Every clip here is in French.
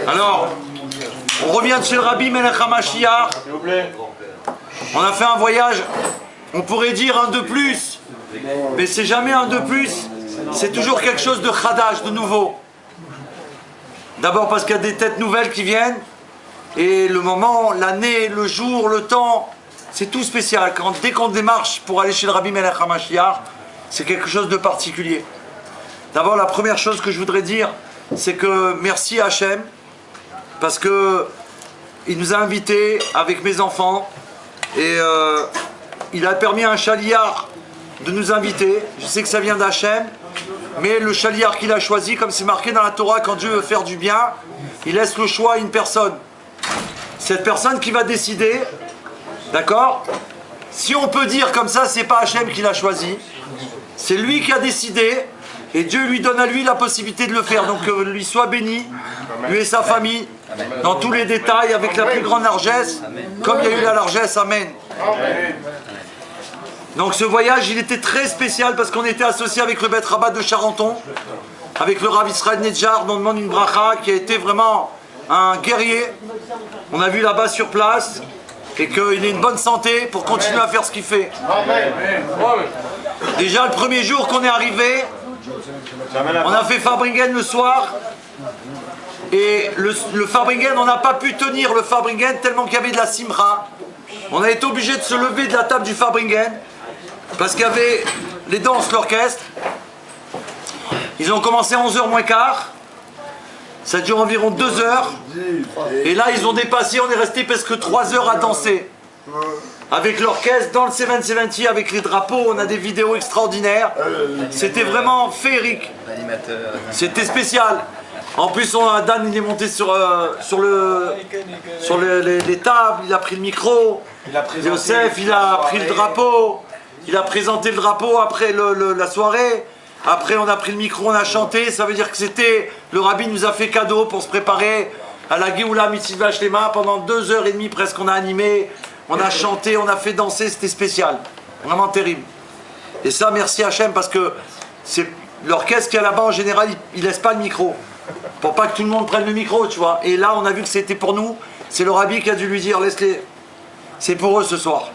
Alors, on revient de chez le Rabbi Melech HaMashiach. On a fait un voyage, on pourrait dire un de plus, mais c'est jamais un de plus, c'est toujours quelque chose de chadash, de nouveau. D'abord parce qu'il y a des têtes nouvelles qui viennent, et le moment, l'année, le jour, le temps, c'est tout spécial. Dès qu'on démarche pour aller chez le Rabbi Melech HaMashiach, c'est quelque chose de particulier. D'abord, la première chose que je voudrais dire, c'est que merci à Hachem, parce que il nous a invités avec mes enfants, et il a permis à un chaliar de nous inviter. Je sais que ça vient d'Hachem, mais le chaliar qu'il a choisi, comme c'est marqué dans la Torah, quand Dieu veut faire du bien, il laisse le choix à une personne. Cette personne qui va décider, d'accord? Si on peut dire comme ça, c'est pas Hachem qui l'a choisi, c'est lui qui a décidé, et Dieu lui donne à lui la possibilité de le faire. Donc lui soit béni, lui et sa famille, dans tous les détails, avec la plus grande largesse, comme il y a eu la largesse. Amen. Donc ce voyage, il était très spécial parce qu'on était associé avec le Beth Rabat de Charenton, avec le Rav Israël Nedjar, dont on demande une bracha, qui a été vraiment un guerrier. On a vu là-bas sur place, et qu'il ait une bonne santé pour continuer à faire ce qu'il fait. Déjà le premier jour qu'on est arrivé, on a fait Farbringen le soir, et le Farbringen, on n'a pas pu tenir le Farbringen tellement qu'il y avait de la simra. On a été obligé de se lever de la table du Farbringen parce qu'il y avait les danses, l'orchestre. Ils ont commencé à 11h moins quart, ça dure environ 2 heures, et là ils ont dépassé, on est resté presque 3 heures à danser avec l'orchestre dans le 770, avec les drapeaux. On a des vidéos extraordinaires, c'était vraiment féerique, c'était spécial. En plus, Dan il est monté sur les tables, il a pris le micro, Yosef il a pris le drapeau, il a présenté le drapeau après la soirée. Après on a pris le micro, on a chanté, ça veut dire que c'était, le Rabbi nous a fait cadeau pour se préparer à la Géoula Mitzvah Shlema. Pendant 2h30 presque on a animé, on a chanté, on a fait danser, c'était spécial, vraiment terrible. Et ça merci Hachem, parce que c'est l'orchestre qui est là-bas en général, il laisse pas le micro, pour pas que tout le monde prenne le micro, tu vois. Et là on a vu que c'était pour nous, c'est le Rabbi qui a dû lui dire laisse-les, c'est pour eux ce soir.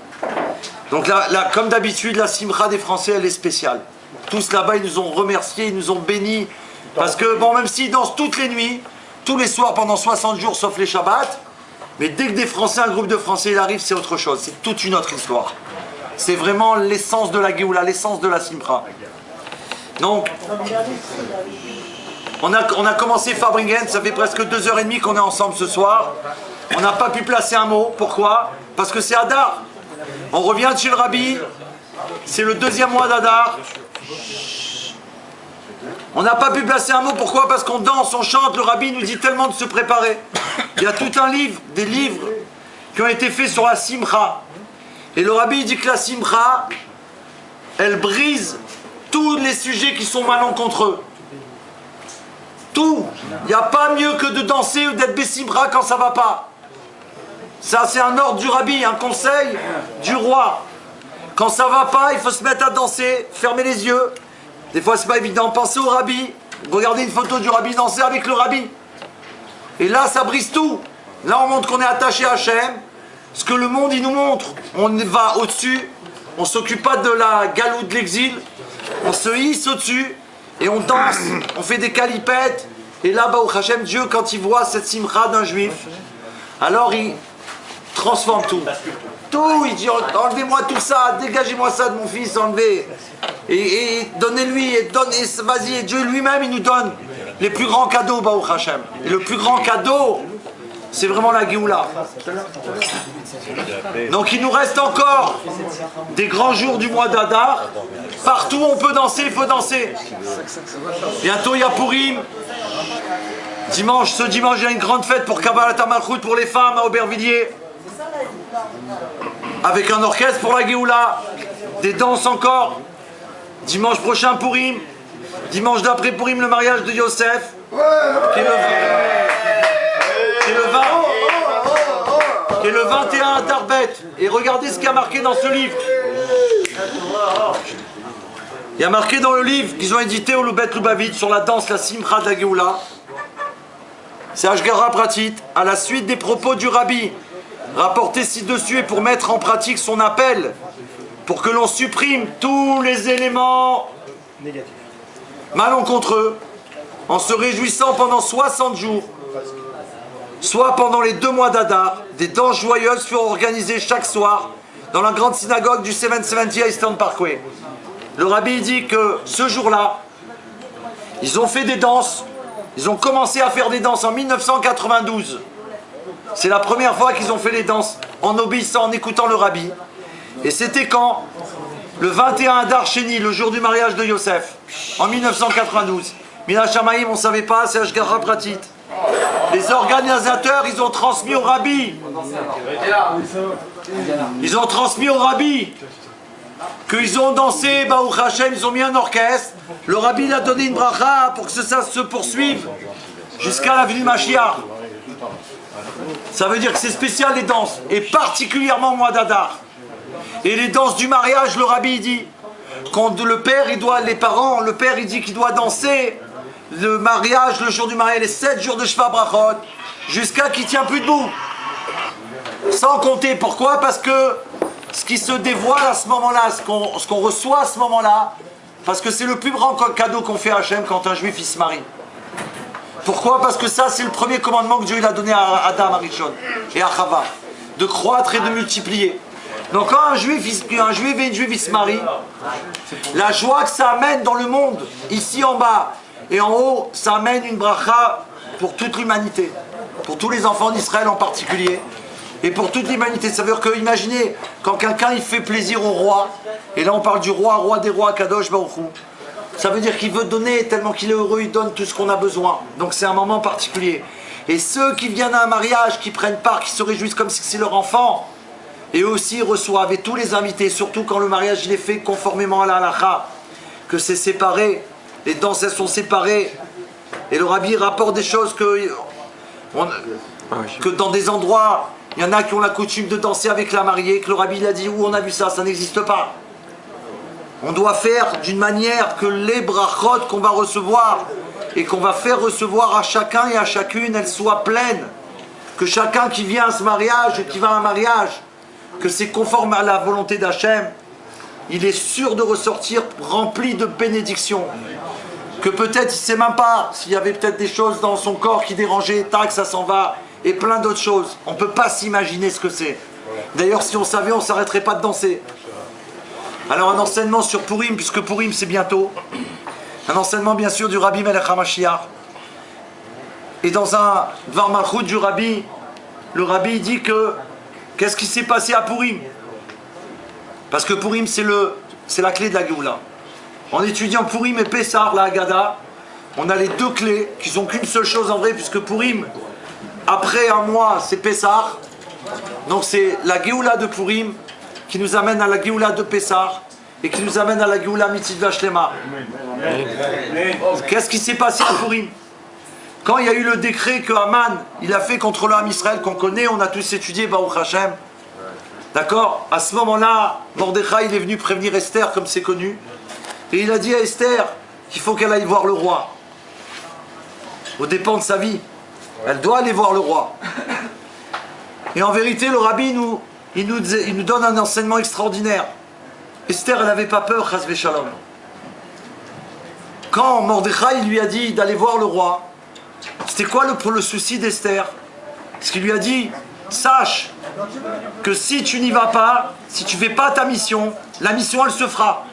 Donc là, comme d'habitude, la simcha des Français elle est spéciale. Tous là-bas ils nous ont remerciés, ils nous ont bénis, parce que bon, même s'ils dansent toutes les nuits, tous les soirs pendant 60 jours sauf les Shabbats, mais dès que des Français, un groupe de Français il arrive, c'est autre chose, c'est toute une autre histoire. C'est vraiment l'essence de la Géoula, l'essence de la simcha. Donc on a commencé Farbringen, ça fait presque 2h30 qu'on est ensemble ce soir. On n'a pas pu placer un mot, pourquoi? Parce que c'est Adar. On revient de chez le Rabbi, c'est le 2e mois d'Adar. On n'a pas pu placer un mot, pourquoi? Parce qu'on danse, on chante, le Rabbi nous dit tellement de se préparer. Il y a tout un livre, des livres qui ont été faits sur la simcha. Et le Rabbi dit que la simcha, elle brise tous les sujets qui sont malencontreux. Tout. Il n'y a pas mieux que de danser ou d'être bessimra quand ça va pas. Ça c'est un ordre du Rabbi, un conseil du roi. Quand ça va pas, il faut se mettre à danser, fermer les yeux. Des fois c'est pas évident, pensez au Rabbi. Regardez une photo du Rabbi danser avec le Rabbi. Et là ça brise tout. Là on montre qu'on est attaché à Hachem. Ce que le monde il nous montre, on va au-dessus. On s'occupe pas de la galoute de l'exil. On se hisse au-dessus et on danse, on fait des calipettes. Et là, au Hachem, Dieu, quand il voit cette simcha d'un juif, alors il transforme tout. Tout, il dit enlevez-moi tout ça, dégagez-moi ça de mon fils, enlevez. Et donnez-lui, et vas-y, et Dieu lui-même, il nous donne les plus grands cadeaux, au Hachem. Et le plus grand cadeau, c'est vraiment la Géoula. Donc il nous reste encore des grands jours du mois d'Adar. Partout où on peut danser, il faut danser. Bientôt il y a Purim. Ce dimanche il y a une grande fête pour Kabbalat HaMalchut pour les femmes à Aubervilliers. Avec un orchestre pour la Géoula. Des danses encore. Dimanche prochain Purim. Dimanche d'après Purim, le mariage de Yosef. Qui est le 21 à Tarbet. Et regardez ce qu'il y a marqué dans ce livre. Il y a marqué dans le livre qu'ils ont édité au Loubet Lubavitch sur la danse, la Simcha de la Géoula. C'est Ashgara Pratit, à la suite des propos du Rabbi, rapportés ci-dessus et pour mettre en pratique son appel, pour que l'on supprime tous les éléments malencontreux, en se réjouissant pendant 60 jours, soit pendant les 2 mois d'Adar, des danses joyeuses furent organisées chaque soir dans la grande synagogue du 770 à Eastern Parkway. Le Rabbi dit que ce jour-là, ils ont fait des danses, ils ont commencé à faire des danses en 1992. C'est la première fois qu'ils ont fait les danses en obéissant, en écoutant le Rabbi. Et c'était quand? Le 21 Adar Sheni, le jour du mariage de Yosef, en 1992. Mina Shamaïm, on ne savait pas, c'est Ashgara Pratit. Les organisateurs, ils ont transmis au Rabbi. Ils ont transmis au Rabbi qu'ils ont dansé, Baruch Hashem, ils ont mis un orchestre. Le Rabbi il a donné une bracha pour que ça se poursuive jusqu'à la venue Mashiach. Ça veut dire que c'est spécial les danses, et particulièrement au mois d'Adar. Et les danses du mariage, le Rabbi il dit, quand le père, il doit, les parents, le père il dit qu'il doit danser le mariage, le jour du mariage, les 7 jours de Sheva Brachot, jusqu'à qu'il ne tient plus debout. Sans compter, pourquoi? Parce que ce qui se dévoile à ce moment-là, ce qu'on reçoit à ce moment-là, parce que c'est le plus grand cadeau qu'on fait à Hachem quand un juif il se marie. Pourquoi? Parce que ça c'est le premier commandement que Dieu il a donné à Adam, à Rishon et à Chava, de croître et de multiplier. Donc quand un juif et une juive ils se marient, la joie que ça amène dans le monde, ici en bas et en haut, ça amène une bracha pour toute l'humanité, pour tous les enfants d'Israël en particulier, et pour toute l'humanité. Ça veut dire que, imaginez, quand quelqu'un il fait plaisir au roi, et là on parle du roi, roi des rois, Kadosh Baruch Hu, ça veut dire qu'il veut donner, tellement qu'il est heureux, il donne tout ce qu'on a besoin. Donc c'est un moment particulier. Et ceux qui viennent à un mariage, qui prennent part, qui se réjouissent comme si c'est leur enfant, et eux aussi reçoivent, et tous les invités, surtout quand le mariage il est fait conformément à la halakha, que c'est séparé, les danses elles sont séparées, et le Rabbi rapporte des choses que dans des endroits, il y en a qui ont la coutume de danser avec la mariée, que le Rabbi il a dit, où on a vu ça, ça n'existe pas. On doit faire d'une manière que les brachot qu'on va recevoir, et qu'on va faire recevoir à chacun et à chacune, elles soient pleines. Que chacun qui vient à ce mariage, ou qui va à un mariage, que c'est conforme à la volonté d'Hachem, il est sûr de ressortir rempli de bénédictions. Que peut-être il ne sait même pas s'il y avait peut-être des choses dans son corps qui dérangeaient, tac, ça s'en va, et plein d'autres choses. On ne peut pas s'imaginer ce que c'est. D'ailleurs, si on savait, on ne s'arrêterait pas de danser. Alors un enseignement sur Purim, puisque Purim c'est bientôt. Un enseignement bien sûr du Rabbi Melech HaMashiach. Et dans un Dvar Malchut du Rabbi, le Rabbi dit que qu'est-ce qui s'est passé à Purim? Parce que Purim c'est la clé de la Géoula. En étudiant Purim et Pessah, la Haggadah, on a les deux clés qui sont qu'une seule chose en vrai, puisque Purim, après un mois, c'est Pessah. Donc c'est la Géoula de Purim qui nous amène à la Géoula de Pessah et qui nous amène à la Géoula Mitzvah Shlema. Qu'est-ce qui s'est passé à Purim? Quand il y a eu le décret que Haman il a fait contre l'homme Israël qu'on connaît, on a tous étudié Baruch Hashem. D'accord? À ce moment-là, Mordechai il est venu prévenir Esther, comme c'est connu. Et il a dit à Esther qu'il faut qu'elle aille voir le roi. Au dépend de sa vie. Elle doit aller voir le roi. Et en vérité, le Rabbi il nous donne un enseignement extraordinaire. Esther, elle n'avait pas peur, chas v'shalom. Quand Mordechai lui a dit d'aller voir le roi, c'était quoi le souci d'Esther? Ce qu'il lui a dit, sache que si tu n'y vas pas, si tu ne fais pas ta mission, la mission elle se fera.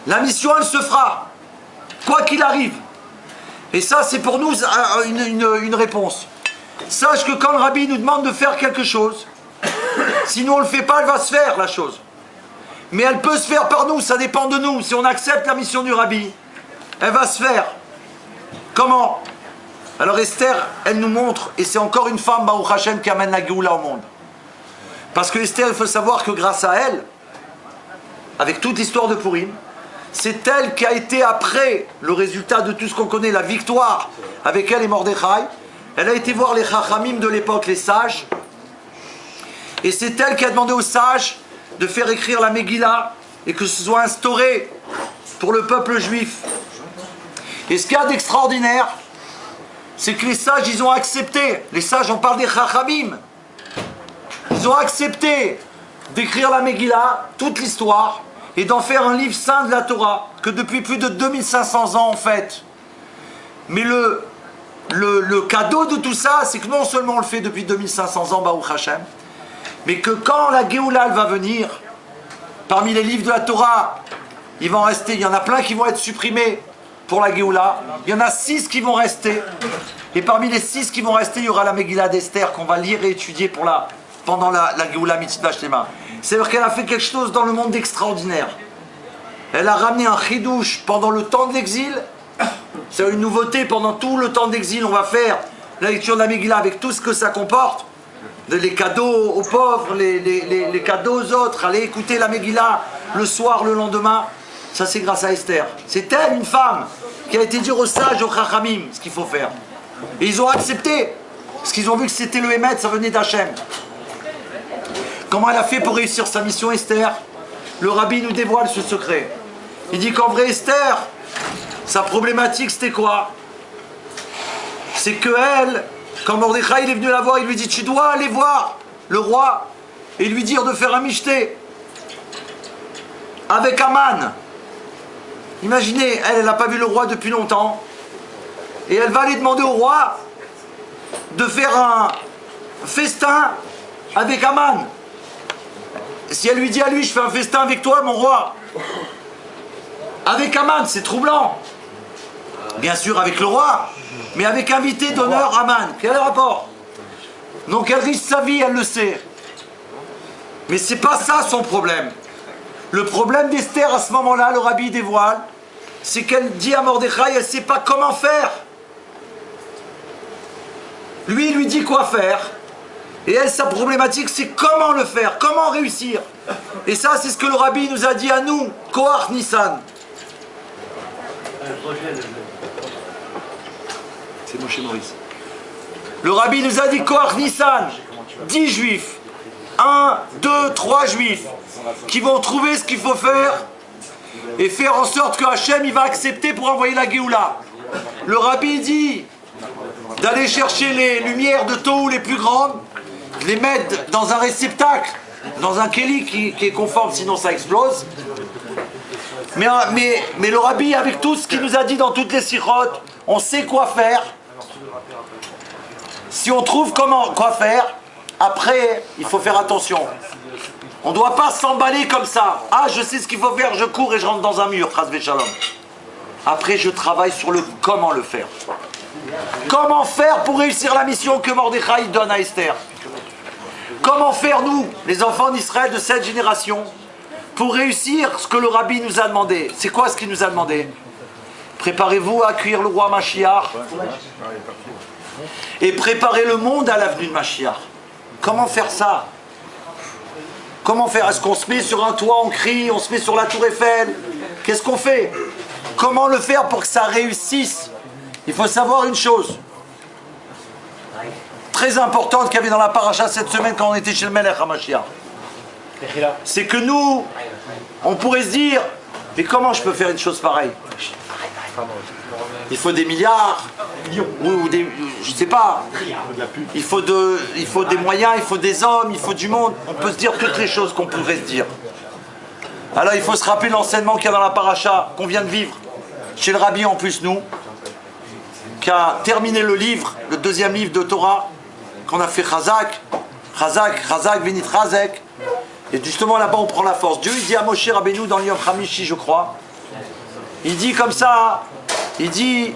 La mission elle se fera, quoi qu'il arrive. Et ça c'est pour nous une réponse. Sache que quand le Rabbi nous demande de faire quelque chose, si nous on ne le fait pas, elle va se faire la chose. Mais elle peut se faire par nous, ça dépend de nous. Si on accepte la mission du Rabbi, elle va se faire. Comment? Alors Esther, elle nous montre, et c'est encore une femme, Baruch Hashem, qui amène la Géoula au monde. Parce que Esther, il faut savoir que grâce à elle, avec toute l'histoire de Purim, c'est elle qui a été après le résultat de tout ce qu'on connaît, la victoire avec elle et Mordechai. Elle a été voir les Chachamim de l'époque, les sages. Et c'est elle qui a demandé aux sages de faire écrire la Megillah et que ce soit instauré pour le peuple juif. Et ce qu'il y a d'extraordinaire, c'est que les sages, ils ont accepté, les sages, on parle des Chachamim, ils ont accepté d'écrire la Megillah, toute l'histoire, et d'en faire un livre saint de la Torah, que depuis plus de 2500 ans on fait. Mais le cadeau de tout ça, c'est que non seulement on le fait depuis 2500 ans, Baruch Hashem, mais que quand la Géoula va venir, parmi les livres de la Torah, il va en rester, il y en a plein qui vont être supprimés pour la Géoula, il y en a 6 qui vont rester, et parmi les 6 qui vont rester, il y aura la Megillah d'Esther qu'on va lire et étudier pendant la Géoula Mitzvah Shlema. C'est-à-dire qu'elle a fait quelque chose dans le monde d'extraordinaire. Elle a ramené un chidouche pendant le temps de l'exil. C'est une nouveauté, pendant tout le temps d'exil, on va faire la lecture de la Megillah avec tout ce que ça comporte. Les cadeaux aux pauvres, les cadeaux aux autres, aller écouter la Megillah le soir, le lendemain. Ça, c'est grâce à Esther. C'est elle, une femme, qui a été dire aux sages, aux Chachamim, ce qu'il faut faire. Et ils ont accepté, parce qu'ils ont vu que c'était le Hémet, ça venait d'Hachem. Comment elle a fait pour réussir sa mission, Esther? Le rabbi nous dévoile ce secret. Il dit qu'en vrai, Esther, sa problématique, c'était quoi? C'est que elle, quand Mordechai il est venu la voir, il lui dit, tu dois aller voir le roi et lui dire de faire un michté avec Aman. Imaginez, elle n'a pas vu le roi depuis longtemps, et elle va aller demander au roi de faire un festin avec Aman. Si elle lui dit à lui, je fais un festin avec toi, mon roi, avec Aman, c'est troublant. Bien sûr avec le roi, mais avec invité d'honneur Aman. Quel rapport? Donc elle risque sa vie, elle le sait. Mais c'est pas ça son problème. Le problème d'Esther à ce moment-là, le rabbi dévoile, c'est qu'elle dit à Mordechai, elle ne sait pas comment faire. Lui, il lui dit quoi faire. Et elle, sa problématique, c'est comment le faire, comment réussir. Et ça, c'est ce que le rabbi nous a dit à nous, Koach Nissan. C'est Moshe Maurice. Le rabbi nous a dit Koach Nissan, 10 juifs, 1, 2, 3 juifs, qui vont trouver ce qu'il faut faire et faire en sorte que Hachem il va accepter pour envoyer la Géoula. Le rabbi dit d'aller chercher les lumières de Tohu les plus grandes, de les mettre dans un réceptacle, dans un kéli qui est conforme, sinon ça explose. Mais le rabbi, avec tout ce qu'il nous a dit dans toutes les sirotes, on sait quoi faire. Si on trouve quoi faire, après, il faut faire attention. On ne doit pas s'emballer comme ça. Ah, je sais ce qu'il faut faire, je cours et je rentre dans un mur, chas v'shalom. Après, je travaille sur le comment le faire. Comment faire pour réussir la mission que Mordechai donne à Esther? Comment faire, nous, les enfants d'Israël de cette génération, pour réussir ce que le rabbi nous a demandé? C'est quoi ce qu'il nous a demandé? Préparez-vous à accueillir le roi Mashiach et préparez le monde à l'avenue de Mashiach. Comment faire ça? Comment faire? Est-ce qu'on se met sur un toit, on crie, on se met sur la tour Eiffel? Qu'est-ce qu'on fait? Comment le faire pour que ça réussisse? Il faut savoir une chose très importante qu'il y avait dans la paracha cette semaine quand on était chez le Melech HaMashiach. C'est que nous, on pourrait se dire, mais comment je peux faire une chose pareille? Il faut des milliards, ou des, je sais pas, il faut des moyens, il faut des hommes, il faut du monde. On peut se dire toutes les choses qu'on pourrait se dire. Alors il faut se rappeler l'enseignement qu'il y a dans la paracha qu'on vient de vivre, chez le rabbi en plus nous, qui a terminé le livre, le deuxième livre de Torah, qu'on a fait Chazak, Venit Chazek. Et justement là-bas on prend la force. Dieu il dit à Moshe Rabbeinu dans l'Yom Hamishi, je crois, il dit comme ça, il dit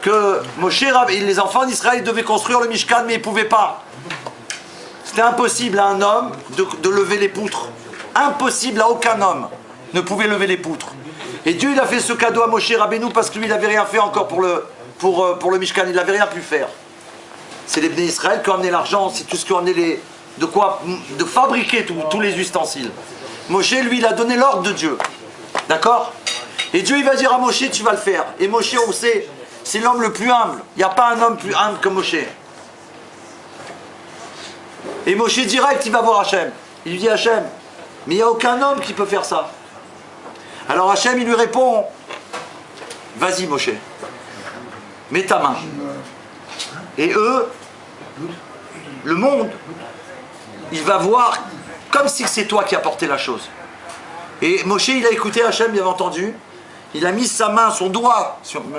que Moshe Rabbeinu, les enfants d'Israël devaient construire le Mishkan mais ils ne pouvaient pas. C'était impossible à un homme de lever les poutres. Impossible à aucun homme ne pouvait lever les poutres. Et Dieu il a fait ce cadeau à Moshe Rabbeinu parce que lui il n'avait rien fait encore pour le Mishkan, il n'avait rien pu faire. C'est les Bnei Israël qui ont amené l'argent, c'est tout ce qui ont amené de fabriquer tous les ustensiles. Moshe lui il a donné l'ordre de Dieu. D'accord? Et Dieu il va dire à Moshe tu vas le faire. Et Moshe on sait, c'est l'homme le plus humble. Il n'y a pas un homme plus humble que Moshe. Et Moshe direct il va voir Hachem. Il lui dit Hachem, mais il n'y a aucun homme qui peut faire ça. Alors Hachem, il lui répond, vas-y Moshe, mets ta main. Et eux, le monde, il va voir comme si c'est toi qui as porté la chose. Et Moshe, il a écouté Hachem, bien entendu. Il a mis sa main, son doigt,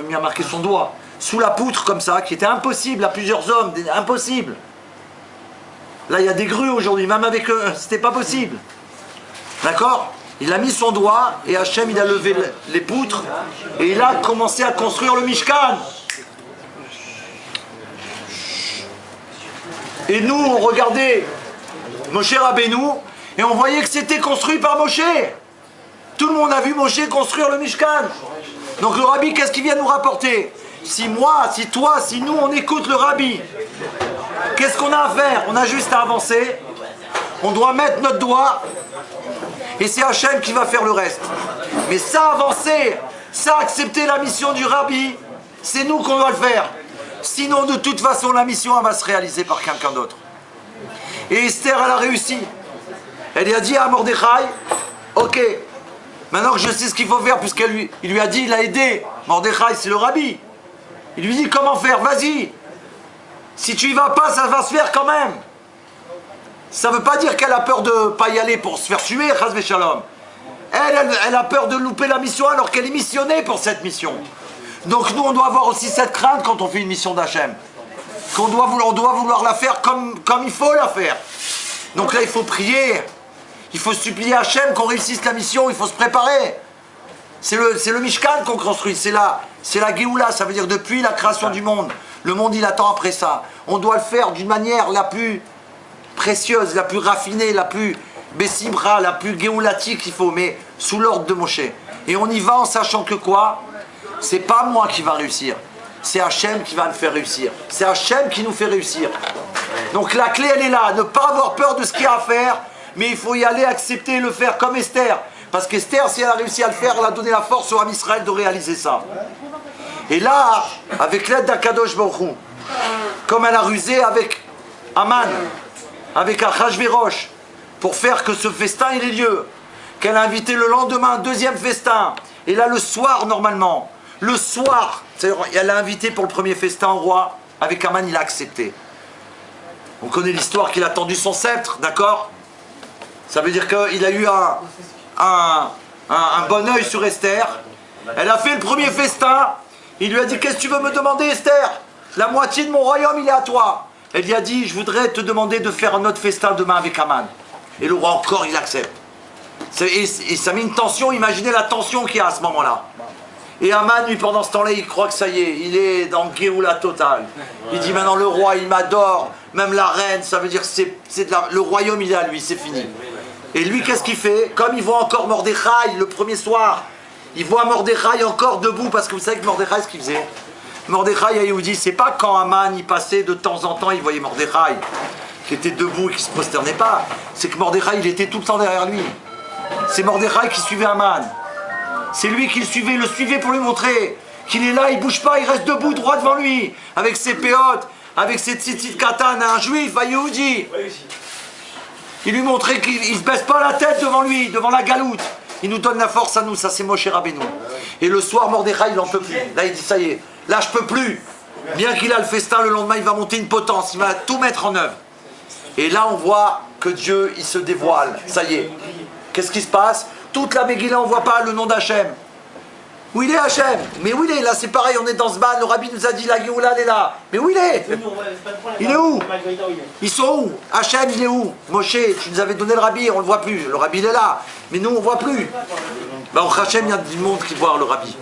il a marqué son doigt, sous la poutre comme ça, qui était impossible à plusieurs hommes, impossible. Là, il y a des grues aujourd'hui, même avec eux, c'était pas possible. D'accord? Il a mis son doigt et Hachem, il a levé les poutres et il a commencé à construire le Mishkan. Et nous, on regardait Moshe Rabbeinu et on voyait que c'était construit par Moshe. Tout le monde a vu Moshe construire le Mishkan. Donc le Rabbi, qu'est-ce qu'il vient nous rapporter? Si moi, si toi, si nous, on écoute le Rabbi, qu'est-ce qu'on a à faire? On a juste à avancer. On doit mettre notre doigt et c'est Hachem qui va faire le reste. Mais ça, avancer, ça, accepter la mission du Rabbi, c'est nous qu'on doit le faire. Sinon, de toute façon, la mission, elle va se réaliser par quelqu'un d'autre. Et Esther, elle a réussi. Elle lui a dit à Mordechai, ok, maintenant que je sais ce qu'il faut faire, puisqu'il lui a dit, il a aidé. Mordechai, c'est le Rabbi. Il lui dit, comment faire? Vas-y. Si tu y vas pas, ça va se faire quand même. Ça ne veut pas dire qu'elle a peur de ne pas y aller pour se faire tuer, Chas v'Shalom. Elle a peur de louper la mission alors qu'elle est missionnée pour cette mission. Donc nous, on doit avoir aussi cette crainte quand on fait une mission d'Hachem. On doit vouloir la faire comme il faut la faire. Donc là, il faut prier. Il faut supplier Hachem qu'on réussisse la mission, il faut se préparer. C'est le Mishkan qu'on construit, c'est la Géoula, ça veut dire depuis la création du monde. Le monde, il attend après ça. On doit le faire d'une manière la plus précieuse, la plus raffinée, la plus Bessimra, la plus géoulatique qu'il faut, mais sous l'ordre de Moshe. Et on y va en sachant que quoi? C'est pas moi qui va réussir, c'est Hachem qui va me faire réussir. C'est Hachem qui nous fait réussir. Donc la clé, elle est là, ne pas avoir peur de ce qu'il y a à faire, mais il faut y aller, accepter et le faire comme Esther. Parce qu'Esther, si elle a réussi à le faire, elle a donné la force au Ham Israël de réaliser ça. Et là, avec l'aide d'Akadosh Baruch Hu, comme elle a rusé avec Aman, avec Achashverosh, pour faire que ce festin il ait lieu, qu'elle a invité le lendemain un deuxième festin, et là le soir normalement, le soir, elle a invité pour le premier festin au roi, avec Aman il a accepté. On connaît l'histoire qu'il a tendu son sceptre, d'accord? Ça veut dire qu'il a eu un bon œil sur Esther. Elle a fait le premier festin, il lui a dit, qu'est-ce que tu veux me demander Esther? La moitié de mon royaume il est à toi. Elle lui a dit, je voudrais te demander de faire un autre festin demain avec Aman. Et le roi encore, il accepte. Et ça met une tension, imaginez la tension qu'il y a à ce moment-là. Et Aman, lui, pendant ce temps-là, il croit que ça y est, il est dans Géoula totale. Il dit, maintenant le roi, il m'adore, même la reine, ça veut dire que le royaume, il est à lui, c'est fini. Et lui, qu'est-ce qu'il fait? Comme il voit encore Mordechai le premier soir, il voit Mordechai encore debout, parce que vous savez que Mordechai, ce qu'il faisait, Mordechai à Yehudi, c'est pas quand Aman y passait de temps en temps, il voyait Mordechai qui était debout et qui se prosternait pas. C'est que Mordechai, il était tout le temps derrière lui. C'est Mordechai qui suivait Aman. C'est lui qui le suivait pour lui montrer qu'il est là, il bouge pas, il reste debout droit devant lui, avec ses péotes, avec ses tzitzit katan, un juif, à Yehudi. Il lui montrait qu'il ne se baisse pas la tête devant lui, devant la galoute. Il nous donne la force à nous, ça c'est Moshe Rabbeinu. Et le soir, Mordechai, il n'en peut plus. Là, il dit, ça y est, là, je peux plus. Bien qu'il a le festin, le lendemain, il va monter une potence, il va tout mettre en œuvre. Et là, on voit que Dieu, il se dévoile. Ça y est. Qu'est-ce qui se passe? Toute la Megillah, on ne voit pas le nom d'Hachem. Où il est Hachem? Mais où il est? Là, c'est pareil, on est dans ce ban, le Rabbi nous a dit, la Géoula, elle est là. Mais où il est? Il est où? Ils sont où? Hachem, il est où? Moshe, tu nous avais donné le Rabbi, on ne le voit plus. Le Rabbi, il est là. Mais nous, on ne voit plus. Ben, au Hachem, il y a du monde qui voit le Rabbi.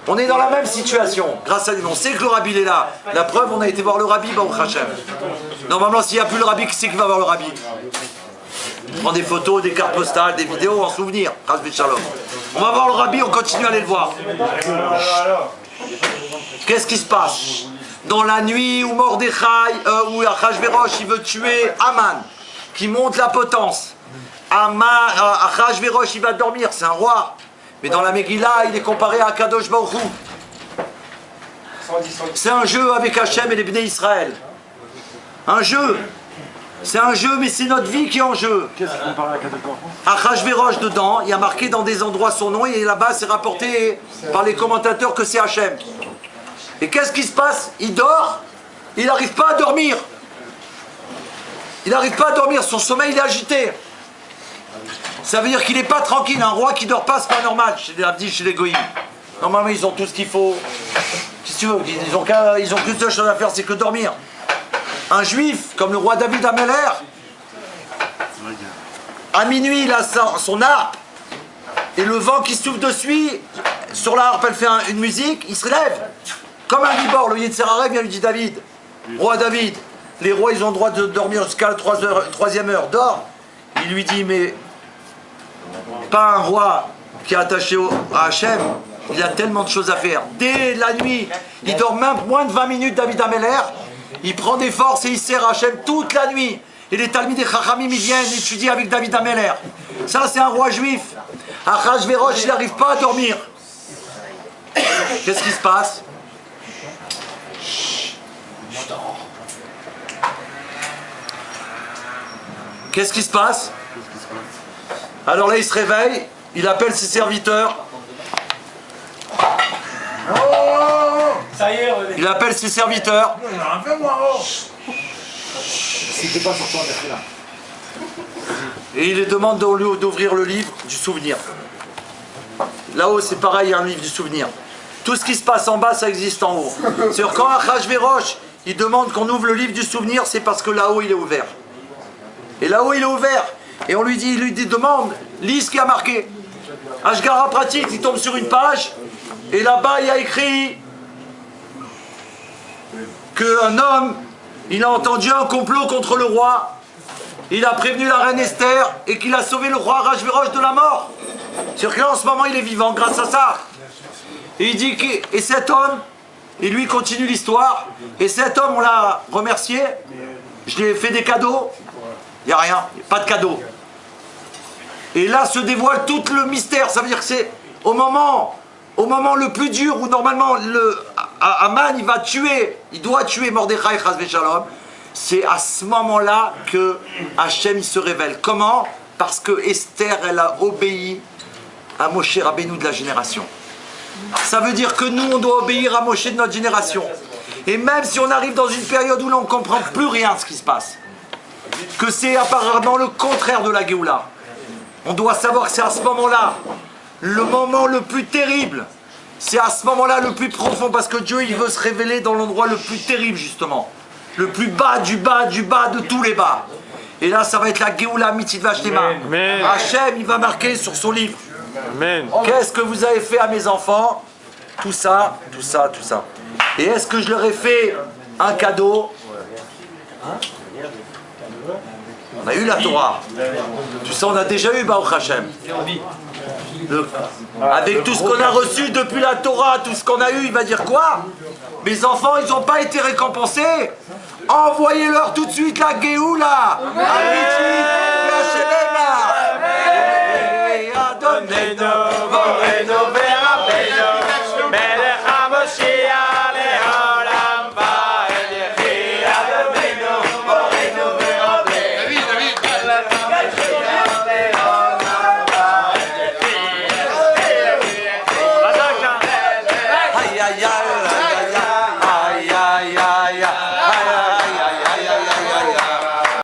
On est dans la même situation, grâce à lui. On sait que le Rabbi, il est là. La preuve, on a été voir le Rabbi, ben, au Hachem. Normalement, s'il n'y a plus le Rabbi, qui c'est qui va voir le Rabbi? On prend des photos, des cartes postales, des vidéos en souvenir. On va voir le Rabbi, on continue à aller le voir. Qu'est-ce qui se passe? Dans la nuit où Mordechai, où Achashverosh, il veut tuer Aman, qui monte la potence. Achashverosh, il va dormir, c'est un roi. Mais dans la Megillah, il est comparé à Kadosh Baruch Hu. C'est un jeu avec Hachem et les Bnei Israël. Un jeu. C'est un jeu, mais c'est notre vie qui est en jeu. Qu'est-ce qu'on parle à Kadokor? Achashverosh dedans, il y a marqué dans des endroits son nom, et là-bas c'est rapporté par les commentateurs que c'est Hachem. Et qu'est-ce qui se passe? Il dort, il n'arrive pas à dormir. Il n'arrive pas à dormir, son sommeil il est agité. Ça veut dire qu'il n'est pas tranquille. Un roi qui dort pas, c'est pas normal chez les Abdis, chez les Goïms. Normalement ils ont tout ce qu'il faut. Qu'est-ce que tu veux? Ils ont qu'une seule chose à faire, c'est que dormir. Un juif, comme le roi David Ameller, à minuit il a son harpe, et le vent qui souffle dessus, sur la harpe elle fait une musique, il se lève. Comme un gibor, le Yetzer Hara vient lui dit David, roi David, les rois ils ont le droit de dormir jusqu'à la 3e heure, dors. Il lui dit mais pas un roi qui est attaché à Hachem, il a tellement de choses à faire. Dès la nuit, il dort même moins de 20 minutes David Ameller, il prend des forces et il sert Hachem toute la nuit. Et les Talmidei Chachamim ils viennent étudier avec David Ameller. Ça c'est un roi juif. Achashverosh il n'arrive pas à dormir. Qu'est-ce qui se passe? Qu'est-ce qui se passe? Alors là il se réveille, il appelle ses serviteurs. Ça y est, il appelle ses serviteurs. Et il les demande d'ouvrir le livre du souvenir. Là-haut c'est pareil, il y a un livre du souvenir. Tout ce qui se passe en bas, ça existe en haut. C'est-à-dire quand Achashverosh, il demande qu'on ouvre le livre du souvenir, c'est parce que là-haut il est ouvert. Et là-haut il est ouvert. Et on lui dit, demande, lis ce qui a marqué. Ashgara pratique, il tombe sur une page, et là-bas il y a écrit qu'un homme, il a entendu un complot contre le roi, il a prévenu la reine Esther, et qu'il a sauvé le roi Achashverosh de la mort. C'est-à-dire que là en ce moment il est vivant grâce à ça. Et il dit et cet homme, et lui continue l'histoire, et cet homme on l'a remercié, je lui ai fait des cadeaux, il n'y a rien, pas de cadeaux. Et là se dévoile tout le mystère, ça veut dire que c'est au moment le plus dur où normalement Haman il doit tuer Mordechai Chas v'Shalom, c'est à ce moment-là que Hachem il se révèle. Comment? Parce que Esther elle a obéi à Moshe Rabbeinu de la génération. Ça veut dire que nous, on doit obéir à Moshe de notre génération. Et même si on arrive dans une période où l'on ne comprend plus rien de ce qui se passe, que c'est apparemment le contraire de la Géoula, on doit savoir que c'est à ce moment-là, le moment le plus terrible, c'est à ce moment-là le plus profond, parce que Dieu, il veut se révéler dans l'endroit le plus terrible, justement. Le plus bas du bas du bas de tous les bas. Et là, ça va être la Géoula Mitzvah Shlema. Hachem, il va marquer sur son livre. Qu'est-ce que vous avez fait à mes enfants? Tout ça, tout ça, tout ça. Et est-ce que je leur ai fait un cadeau? On a eu la Torah. Tout ça, on a déjà eu, Baruch Hashem. Avec tout ce qu'on a reçu depuis la Torah, tout ce qu'on a eu, il va dire quoi? Mes enfants, ils n'ont pas été récompensés. Envoyez-leur tout de suite la Géoula.